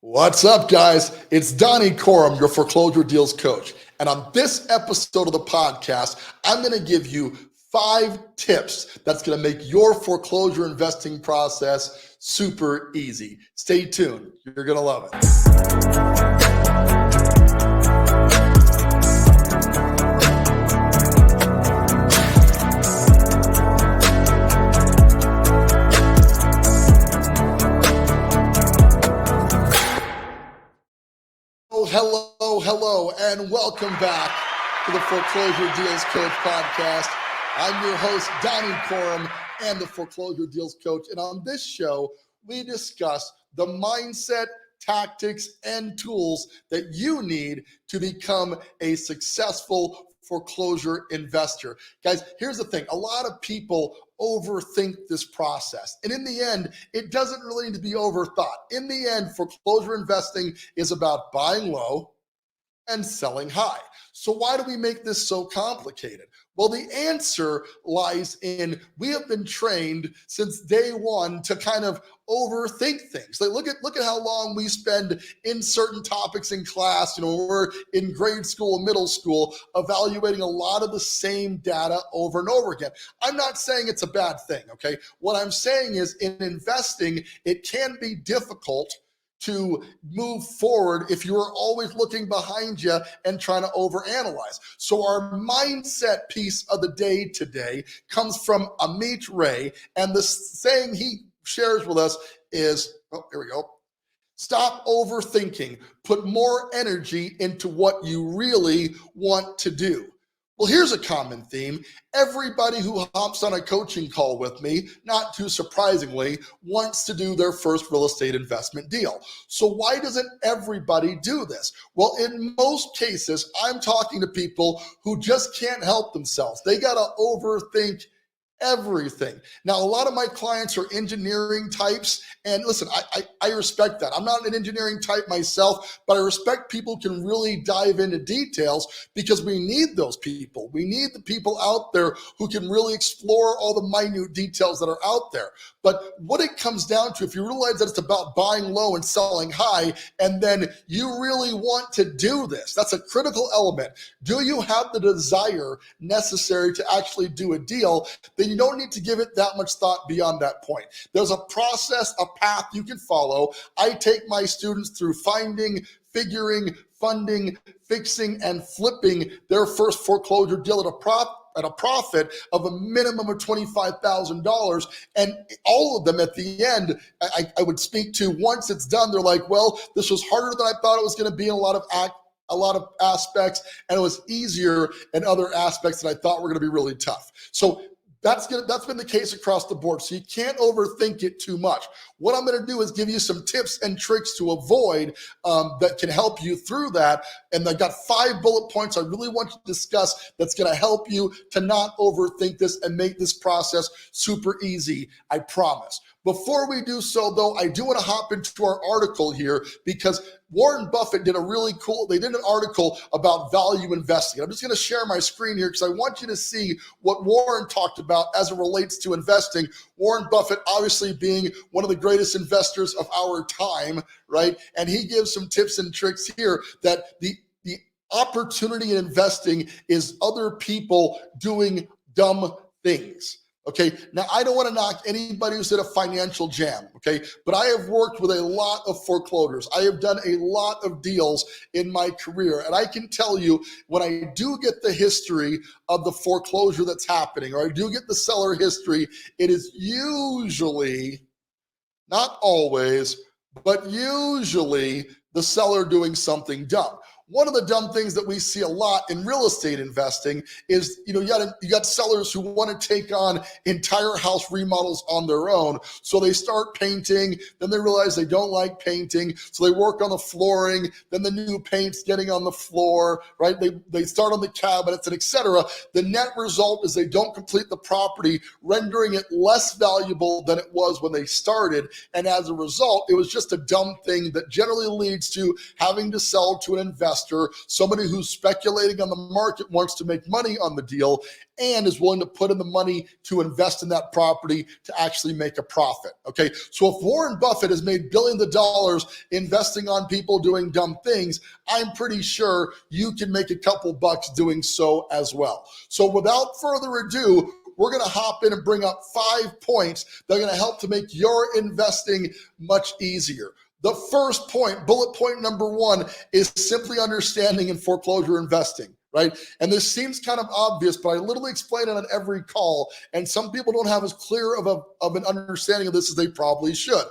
What's up, guys? It's Donny, your foreclosure deals coach. And on this episode of the podcast, I'm going to give you 5 tips that's going to make your foreclosure investing process super easy. Stay tuned. You're going to love it. Hello, and welcome back to the Foreclosure Deals Coach podcast. I'm your host, Donny Corum, and the Foreclosure Deals Coach. And on this show, we discuss the mindset, tactics, and tools that you need to become a successful foreclosure investor. Guys, here's the thing. A lot of people overthink this process. And in the end, it doesn't really need to be overthought. In the end, foreclosure investing is about buying low and selling high. So why do we make this so complicated? Well, the answer lies in we have been trained since day one to kind of overthink things. Like look at how long we spend in certain topics in class. We're in grade school and middle school evaluating a lot of the same data over and over again. I'm not saying it's a bad thing, okay? What I'm saying is in investing, it can be difficult to move forward if you're always looking behind you and trying to overanalyze. So our mindset piece of the day today comes from Amit Ray, and the saying he shares with us is, here we go, stop overthinking, put more energy into what you really want to do. Well, here's a common theme. Everybody who hops on a coaching call with me, not too surprisingly, wants to do their first real estate investment deal. So why doesn't everybody do this? Well, in most cases, I'm talking to people who just can't help themselves. They got to overthink everything. Now, a lot of my clients are engineering types, and listen, I respect that. I'm not an engineering type myself, but I respect people who can really dive into details because we need those people. We need the people out there who can really explore all the minute details that are out there. But what it comes down to, if you realize that it's about buying low and selling high, and then you really want to do this, that's a critical element. Do you have the desire necessary to actually do a deal? Then you don't need to give it that much thought beyond that point. There's a process, a path you can follow. I take my students through finding, figuring, funding, fixing, and flipping their first foreclosure deal at a profit of a minimum of $25,000. And all of them at the end, I would speak to once it's done, they're like, well, this was harder than I thought it was going to be in a lot of aspects, and it was easier in other aspects that I thought were going to be really tough. So that's been the case across the board. So you can't overthink it too much. What I'm going to do is give you some tips and tricks to avoid that can help you through that. And I've got 5 bullet points I really want to discuss that's going to help you to not overthink this and make this process super easy, I promise. Before we do so, though, I do want to hop into our article here because Warren Buffett did they did an article about value investing. I'm just going to share my screen here because I want you to see what Warren talked about as it relates to investing. Warren Buffett, obviously being one of the greatest investors of our time, right? And he gives some tips and tricks here that the opportunity in investing is other people doing dumb things. Okay, now I don't want to knock anybody who's in a financial jam, okay, but I have worked with a lot of foreclosures. I have done a lot of deals in my career, and I can tell you when I do get the history of the foreclosure that's happening, or I do get the seller history, it is usually, not always, but usually the seller doing something dumb. One of the dumb things that we see a lot in real estate investing is, you got sellers who want to take on entire house remodels on their own. So they start painting, then they realize they don't like painting. So they work on the flooring, then the new paint's getting on the floor, right? They start on the cabinets and et cetera. The net result is they don't complete the property, rendering it less valuable than it was when they started. And as a result, it was just a dumb thing that generally leads to having to sell to an investor investor, somebody who's speculating on the market, wants to make money on the deal, and is willing to put in the money to invest in that property to actually make a profit. Okay, so if Warren Buffett has made billions of dollars investing on people doing dumb things, I'm pretty sure you can make a couple bucks doing so as well. So without further ado, we're going to hop in and bring up 5 points that are going to help to make your investing much easier. The first point, bullet point number 1, is simply understanding in foreclosure investing, right? And this seems kind of obvious, but I literally explain it on every call, and some people don't have as clear of an understanding of this as they probably should.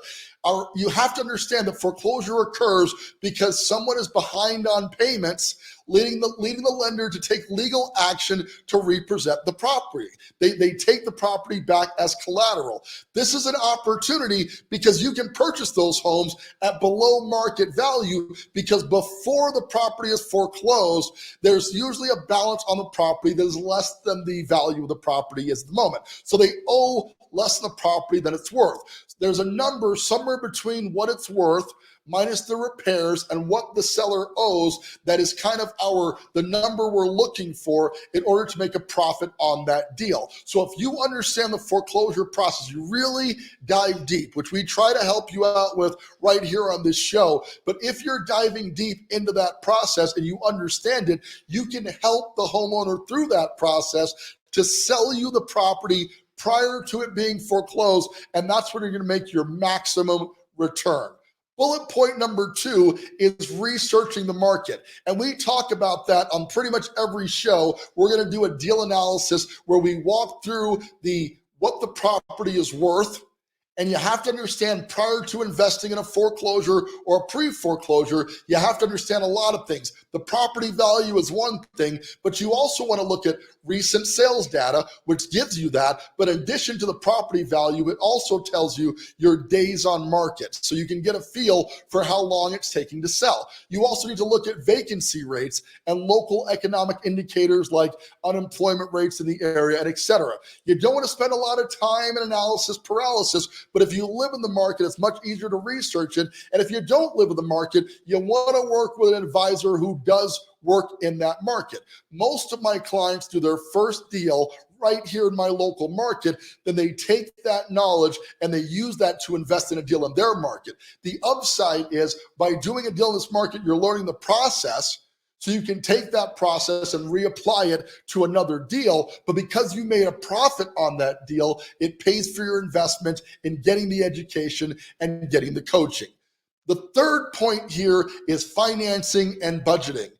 You have to understand that foreclosure occurs because someone is behind on payments, leading the lender to take legal action to repossess the property. They take the property back as collateral. This is an opportunity because you can purchase those homes at below market value, because before the property is foreclosed, there's usually a balance on the property that is less than the value of the property is at the moment. So they owe less than the property than it's worth. There's a number somewhere between what it's worth minus the repairs and what the seller owes that is kind of the number we're looking for in order to make a profit on that deal. So if you understand the foreclosure process, you really dive deep, which we try to help you out with right here on this show. But if you're diving deep into that process and you understand it, you can help the homeowner through that process to sell you the property prior to it being foreclosed, and that's when you're going to make your maximum return. Bullet point number 2 is researching the market. And we talk about that on pretty much every show. We're going to do a deal analysis where we walk through what the property is worth. And you have to understand, prior to investing in a foreclosure or a pre-foreclosure, you have to understand a lot of things. The property value is one thing, but you also want to look at recent sales data, which gives you that. But in addition to the property value, it also tells you your days on market, so you can get a feel for how long it's taking to sell. You also need to look at vacancy rates and local economic indicators like unemployment rates in the area, and et cetera. You don't want to spend a lot of time in analysis paralysis, but if you live in the market, it's much easier to research it. And if you don't live in the market, you want to work with an advisor who does work in that market. Most of my clients do their first deal right here in my local market, then they take that knowledge and they use that to invest in a deal in their market. The upside is, by doing a deal in this market, you're learning the process, so you can take that process and reapply it to another deal. But because you made a profit on that deal, it pays for your investment in getting the education and getting the coaching. The third point here is financing and budgeting.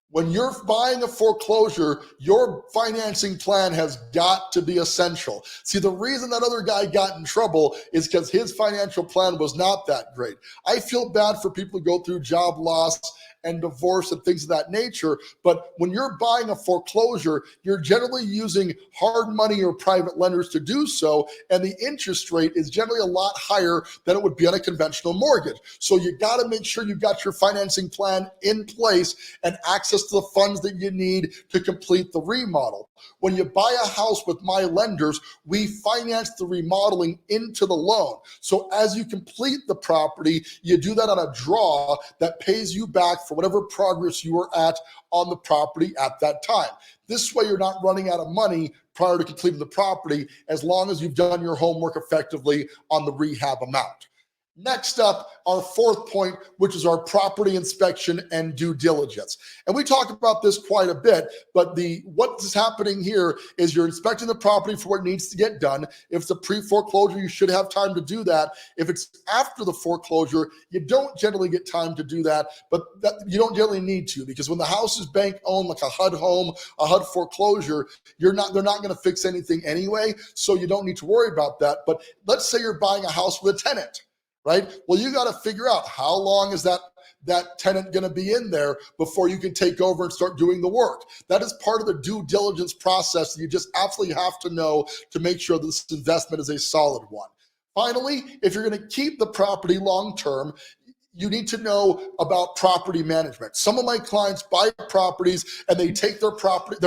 When you're buying a foreclosure, your financing plan has got to be essential. See, the reason that other guy got in trouble is because his financial plan was not that great. I feel bad for people who go through job loss and divorce and things of that nature. But when you're buying a foreclosure, you're generally using hard money or private lenders to do so. And the interest rate is generally a lot higher than it would be on a conventional mortgage. So you got to make sure you've got your financing plan in place and access to the funds that you need to complete the remodel. When you buy a house with my lenders, we finance the remodeling into the loan. So as you complete the property, you do that on a draw that pays you back for whatever progress you are at on the property at that time. This way, you're not running out of money prior to completing the property, as long as you've done your homework effectively on the rehab amount. Next up, our fourth point, which is our property inspection and due diligence. And we talk about this quite a bit, but what is happening here is you're inspecting the property for what needs to get done. If it's a pre-foreclosure, you should have time to do that. If it's after the foreclosure, you don't generally get time to do that, but you don't generally need to, because when the house is bank owned, like a HUD home, a HUD foreclosure, they're not going to fix anything anyway, so you don't need to worry about that. But let's say you're buying a house with a tenant, right? Well, you got to figure out how long is that tenant going to be in there before you can take over and start doing the work. That is part of the due diligence process that you just absolutely have to know to make sure this investment is a solid one. Finally, if you're going to keep the property long-term, you need to know about property management. Some of my clients buy properties and they take their profit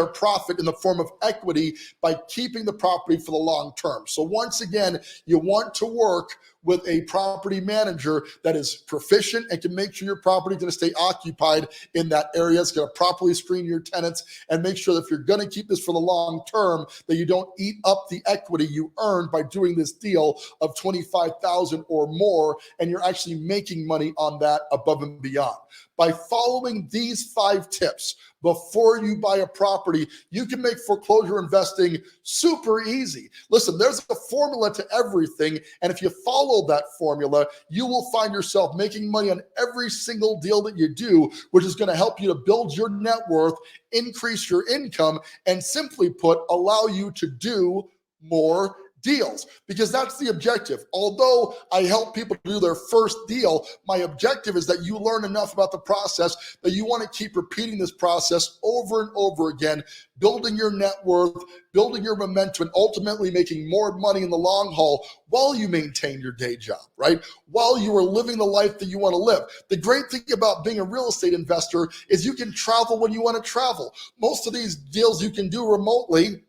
in the form of equity by keeping the property for the long term. So once again, you want to work with a property manager that is proficient and can make sure your property is going to stay occupied in that area. It's going to properly screen your tenants and make sure that if you're going to keep this for the long term, that you don't eat up the equity you earned by doing this deal of $25,000 or more, and you're actually making money on that above and beyond. By following these 5 tips before you buy a property, you can make foreclosure investing super easy. Listen, there's a formula to everything, and if you follow that formula, you will find yourself making money on every single deal that you do, which is going to help you to build your net worth, increase your income, and simply put, allow you to do more deals, because that's the objective. Although I help people do their first deal, my objective is that you learn enough about the process that you want to keep repeating this process over and over again, building your net worth, building your momentum, and ultimately making more money in the long haul while you maintain your day job, right? While you are living the life that you want to live. The great thing about being a real estate investor is you can travel when you want to travel. Most of these deals you can do remotely.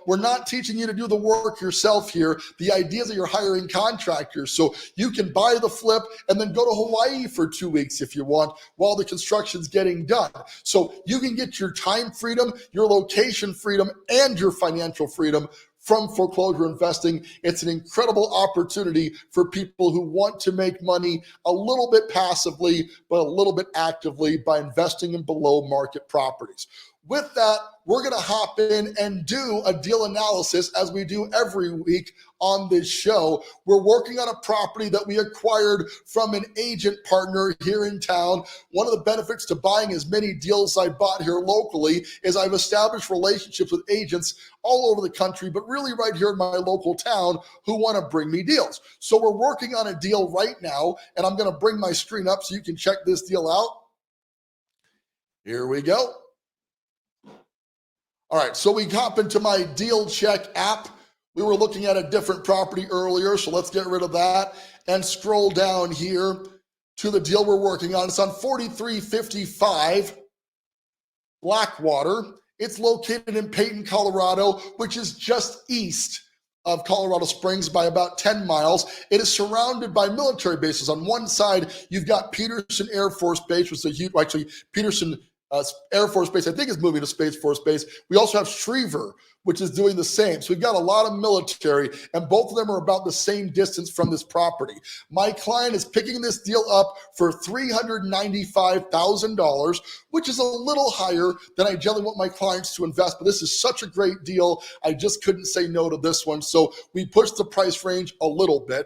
We're not teaching you to do the work yourself here. The idea is that you're hiring contractors, so you can buy the flip and then go to Hawaii for 2 weeks if you want while the construction's getting done. So you can get your time freedom, your location freedom, and your financial freedom from foreclosure investing. It's an incredible opportunity for people who want to make money a little bit passively, but a little bit actively by investing in below market properties. With that, we're going to hop in and do a deal analysis as we do every week on this show. We're working on a property that we acquired from an agent partner here in town. One of the benefits to buying as many deals I bought here locally is I've established relationships with agents all over the country, but really right here in my local town who want to bring me deals. So we're working on a deal right now, and I'm going to bring my screen up so you can check this deal out. Here we go. All right, so we hop into my Deal Check app. We were looking at a different property earlier, so let's get rid of that and scroll down here to the deal we're working on. It's on 4355 Blackwater. It's located in Peyton, Colorado, which is just east of Colorado Springs by about 10 miles. It is surrounded by military bases. On one side, you've got Peterson Air Force Base, which is a huge, actually, Peterson Air Force Base, I think, is moving to Space Force Base. We also have Schriever, which is doing the same. So we've got a lot of military, and both of them are about the same distance from this property. My client is picking this deal up for $395,000, which is a little higher than I generally want my clients to invest, but this is such a great deal, I just couldn't say no to this one. So we pushed the price range a little bit.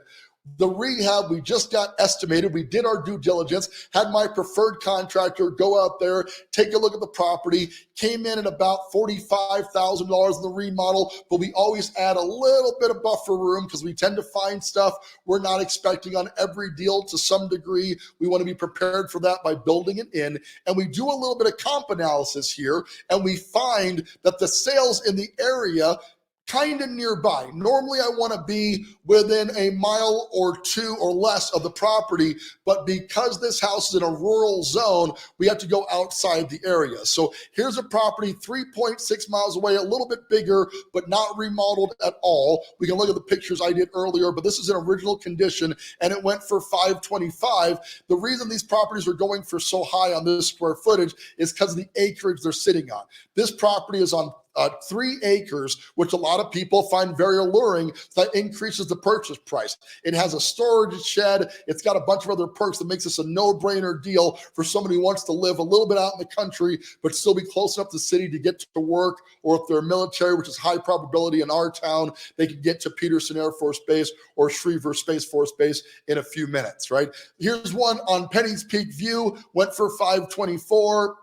The rehab, we just got estimated. We did our due diligence, had my preferred contractor go out there, take a look at the property, came in at about $45,000 in the remodel, but we always add a little bit of buffer room because we tend to find stuff we're not expecting on every deal to some degree. We want to be prepared for that by building it in. And we do a little bit of comp analysis here, and we find that the sales in the area kind of nearby. Normally, I want to be within a mile or two or less of the property, but because this house is in a rural zone, we have to go outside the area. So here's a property 3.6 miles away, a little bit bigger, but not remodeled at all. We can look at the pictures I did earlier, but this is in original condition, and it went for $525. The reason these properties are going for so high on this square footage is because of the acreage they're sitting on. This property is on 3 acres, which a lot of people find very alluring. That increases the purchase price. It has a storage shed. It's got a bunch of other perks that makes this a no-brainer deal for somebody who wants to live a little bit out in the country, but still be close enough to the city to get to work, or if they're military, which is high probability in our town, they can get to Peterson Air Force Base or Schriever Space Force Base in a few minutes, right? Here's one on Penny's Peak View, went for $524.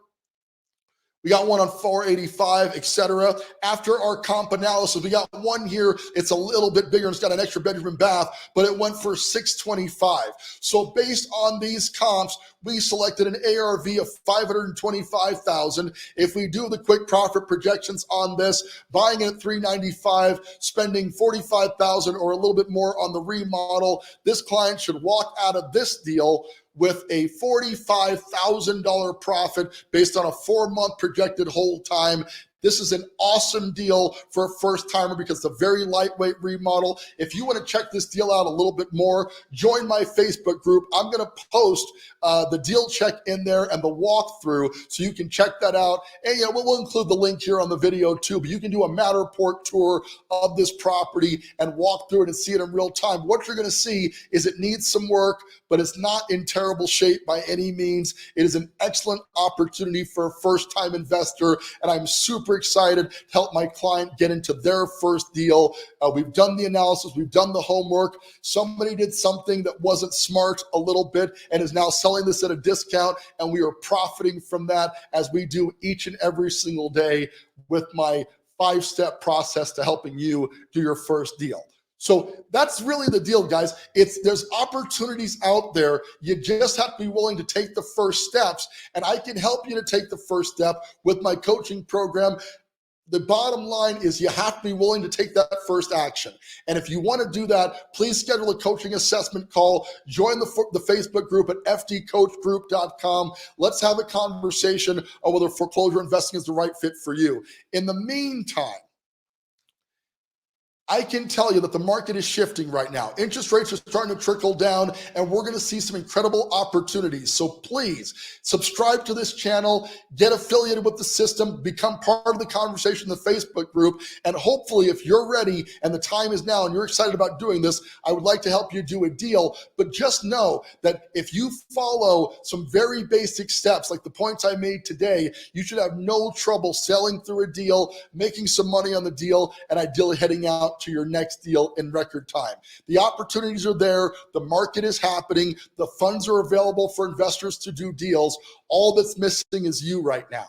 We got one on 485, etc. After our comp analysis, we got one here. It's a little bit bigger. It's got an extra bedroom and bath, but it went for $625. So based on these comps, we selected an ARV of $525,000. If we do the quick profit projections on this, buying it at $395, spending $45,000 or a little bit more on the remodel, this client should walk out of this deal with a $45,000 profit based on a 4-month projected hold time. This is an awesome deal for a first timer because it's a very lightweight remodel. If you want to check this deal out a little bit more, join my Facebook group. I'm going to post the deal check in there and the walkthrough so you can check that out. And we'll include the link here on the video too, but you can do a Matterport tour of this property and walk through it and see it in real time. What you're going to see is it needs some work, but it's not in terrible shape by any means. It is an excellent opportunity for a first-time investor, and I'm super excited to help my client get into their first deal. We've done the analysis, we've done the homework. Somebody did something that wasn't smart a little bit and is now selling this at a discount, and we are profiting from that as we do each and every single day with my 5-step process to helping you do your first deal. So that's really the deal, guys. There's opportunities out there. You just have to be willing to take the first steps, and I can help you to take the first step with my coaching program. The bottom line is you have to be willing to take that first action. And if you want to do that, please schedule a coaching assessment call. Join the Facebook group at ftcoachgroup.com. Let's have a conversation on whether foreclosure investing is the right fit for you. In the meantime, I can tell you that the market is shifting right now. Interest rates are starting to trickle down, and we're going to see some incredible opportunities. So please subscribe to this channel, get affiliated with the system, become part of the conversation in the Facebook group, and hopefully if you're ready and the time is now and you're excited about doing this, I would like to help you do a deal. But just know that if you follow some very basic steps like the points I made today, you should have no trouble selling through a deal, making some money on the deal, and ideally heading out to your next deal in record time. The opportunities are there. The market is happening. The funds are available for investors to do deals. All that's missing is you right now.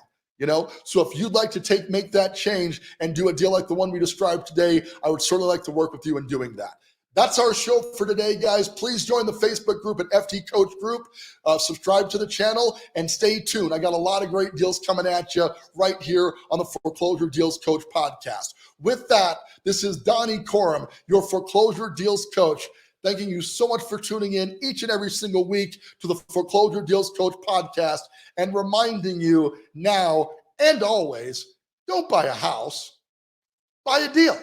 So if you'd like to make that change and do a deal like the one we described today, I would certainly like to work with you in doing that. That's our show for today, guys. Please join the Facebook group at FT Coach Group. Subscribe to the channel and stay tuned. I got a lot of great deals coming at you right here on the Foreclosure Deals Coach podcast. With that, this is Donny Corum, your Foreclosure Deals Coach. Thanking you so much for tuning in each and every single week to the Foreclosure Deals Coach podcast and reminding you now and always, don't buy a house, buy a deal.